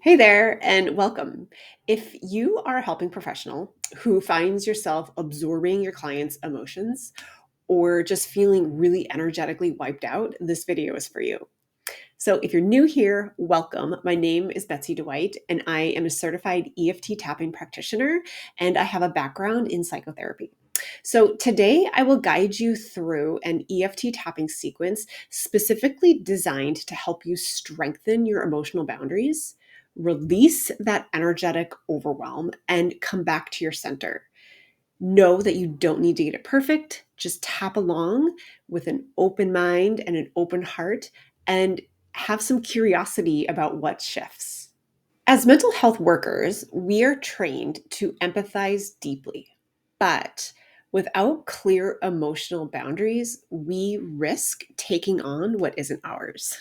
Hey there, and welcome. If you are a helping professional who finds yourself absorbing your clients' emotions or just feeling really energetically wiped out, this video is for you. So, if you're new here, welcome. My name is Betsy Dwight, and I am a certified EFT tapping practitioner, and I have a background in psychotherapy. So, today I will guide you through an EFT tapping sequence specifically designed to help you strengthen your emotional boundaries, release that energetic overwhelm, and come back to your center. Know that you don't need to get it perfect. Just tap along with an open mind and an open heart and have some curiosity about what shifts. As mental health workers, we are trained to empathize deeply, but without clear emotional boundaries, we risk taking on what isn't ours.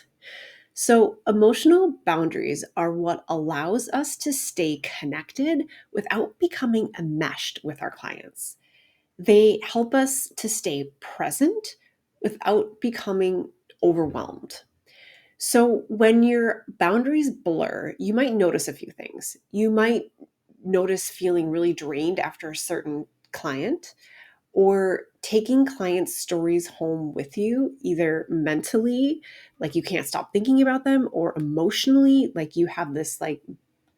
So, emotional boundaries are what allows us to stay connected without becoming enmeshed with our clients. They help us to stay present without becoming overwhelmed. So, when your boundaries blur, you might notice a few things. You might notice feeling really drained after a certain client, or taking clients' stories home with you, either mentally, like you can't stop thinking about them, or emotionally, like you have this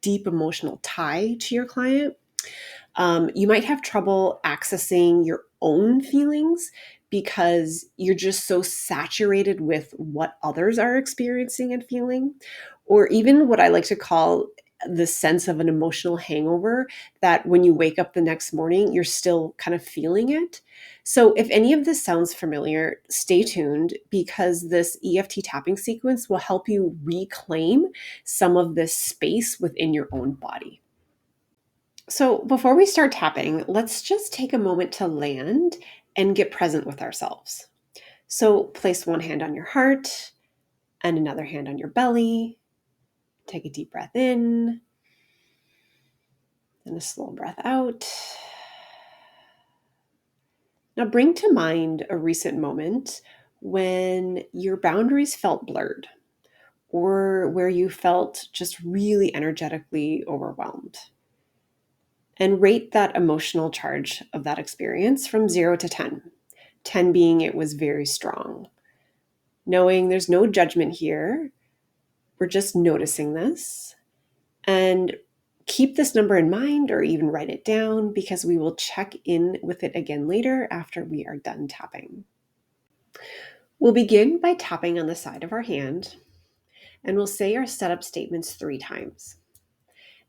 deep emotional tie to your client. You might have trouble accessing your own feelings because you're just so saturated with what others are experiencing and feeling, or even what I like to call the sense of an emotional hangover that when you wake up the next morning, you're still kind of feeling it. So, if any of this sounds familiar, stay tuned because this EFT tapping sequence will help you reclaim some of this space within your own body. So, before we start tapping, let's just take a moment to land and get present with ourselves. So, place one hand on your heart and another hand on your belly. Take a deep breath in and a slow breath out. Now, bring to mind a recent moment when your boundaries felt blurred or where you felt just really energetically overwhelmed. And rate that emotional charge of that experience from 0 to 10. 10 being it was very strong. Knowing there's no judgment here, we're just noticing this. And keep this number in mind or even write it down because we will check in with it again later after we are done tapping. We'll begin by tapping on the side of our hand and we'll say our setup statements 3 times.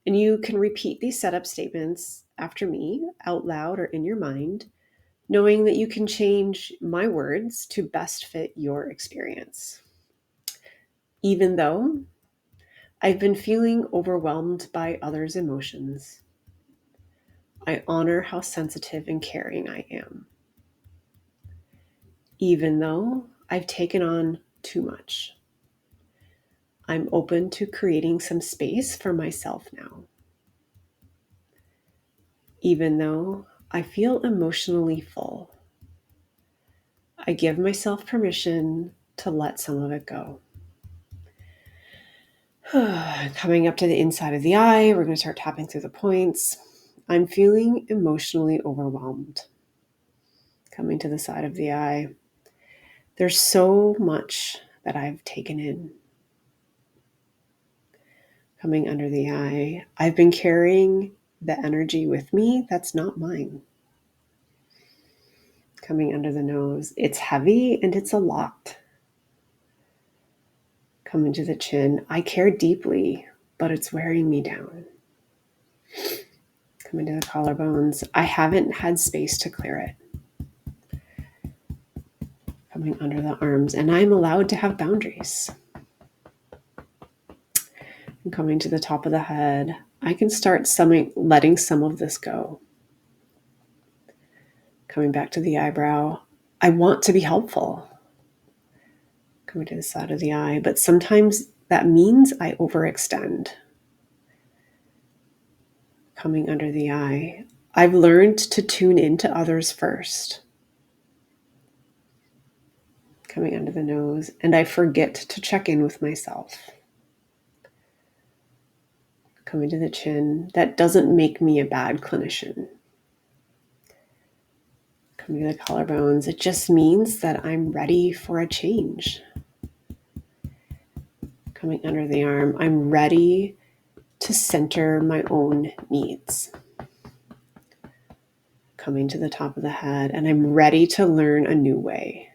And you can repeat these setup statements after me out loud or in your mind, knowing that you can change my words to best fit your experience. Even though I've been feeling overwhelmed by others' emotions, I honor how sensitive and caring I am. Even though I've taken on too much, I'm open to creating some space for myself now. Even though I feel emotionally full, I give myself permission to let some of it go. Coming up to the inside of the eye, we're going to start tapping through the points. I'm feeling emotionally overwhelmed. Coming to the side of the eye. There's so much that I've taken in. Coming under the eye. I've been carrying the energy with me that's not mine. Coming under the nose. It's heavy and it's a lot. Coming to the chin. I care deeply, but it's wearing me down. Coming to the collarbones. I haven't had space to clear it. Coming under the arms. And I'm allowed to have boundaries. And coming to the top of the head. I can start letting some of this go. Coming back to the eyebrow. I want to be helpful. Coming to the side of the eye. But sometimes that means I overextend. Coming under the eye. I've learned to tune into others first. Coming under the nose. And I forget to check in with myself. Coming to the chin. That doesn't make me a bad clinician. Coming to the collarbones. It just means that I'm ready for a change. Coming under the arm. I'm ready to center my own needs. Coming to the top of the head, and I'm ready to learn a new way.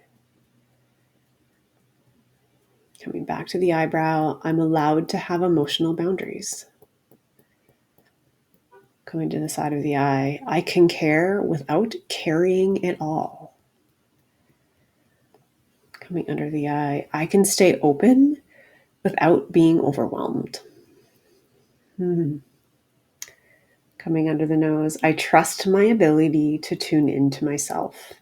Coming back to the eyebrow, I'm allowed to have emotional boundaries. Coming to the side of the eye, I can care without carrying it all. Coming under the eye, I can stay open without being overwhelmed. Coming under the nose, I trust my ability to tune into myself.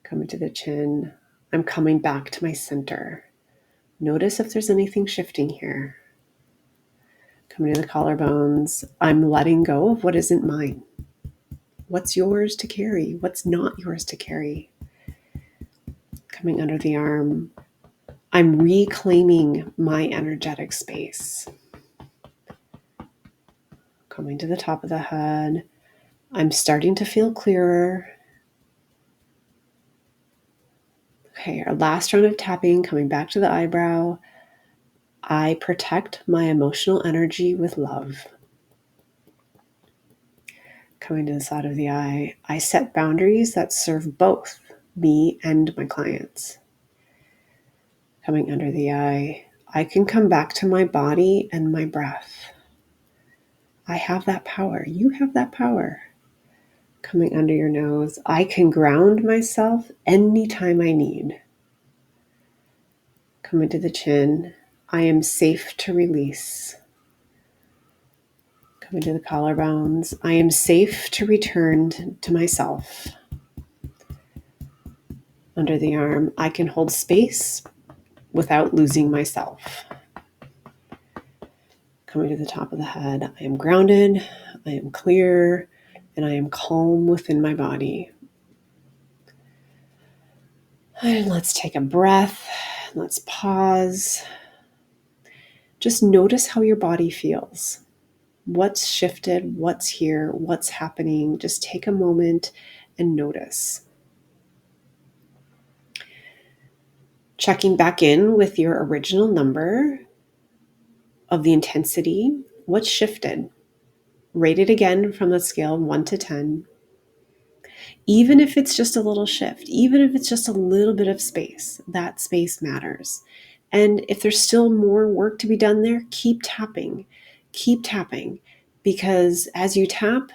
Coming to the chin, I'm coming back to my center. Notice if there's anything shifting here. Coming to the collarbones, I'm letting go of what isn't mine. What's yours to carry? What's not yours to carry? Coming under the arm, I'm reclaiming my energetic space. Coming to the top of the head, I'm starting to feel clearer. Okay, our last round of tapping, coming back to the eyebrow. I protect my emotional energy with love. Coming to the side of the eye, I set boundaries that serve both me and my clients. Coming under the eye, I can come back to my body and my breath. I have that power. You have that power. Coming under your nose, I can ground myself anytime I need. Coming to the chin, I am safe to release. Coming to the collarbones, I am safe to return to myself. Under the arm, I can hold space without losing myself. Coming to the top of the head, I am grounded, I am clear, and I am calm within my body. And let's take a breath. Let's pause. Just notice how your body feels. What's shifted? What's here? What's happening? Just take a moment and notice. Checking back in with your original number of the intensity. What's shifted? Rate it again from the scale of 1 to 10. Even if it's just a little shift, even if it's just a little bit of space, that space matters. And if there's still more work to be done there, keep tapping, because as you tap,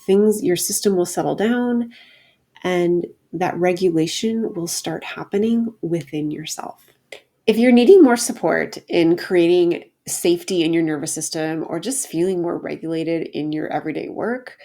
your system will settle down and that regulation will start happening within yourself. If you're needing more support in creating safety in your nervous system or just feeling more regulated in your everyday work,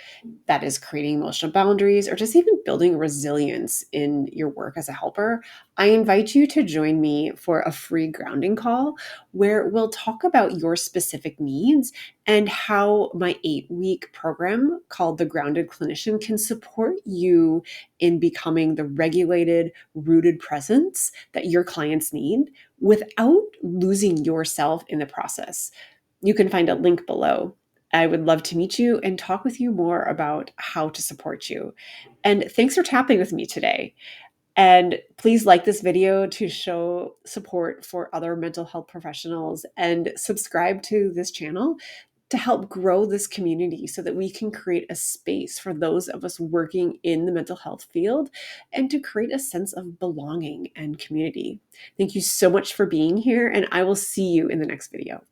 that is creating emotional boundaries or just even building resilience in your work as a helper, I invite you to join me for a free grounding call where we'll talk about your specific needs and how my 8-week program called The Grounded Clinician can support you in becoming the regulated, rooted presence that your clients need without losing yourself in the process. You can find a link below. I would love to meet you and talk with you more about how to support you. And thanks for tapping with me today. And please like this video to show support for other mental health professionals and subscribe to this channel to help grow this community so that we can create a space for those of us working in the mental health field and to create a sense of belonging and community. Thank you so much for being here, and I will see you in the next video.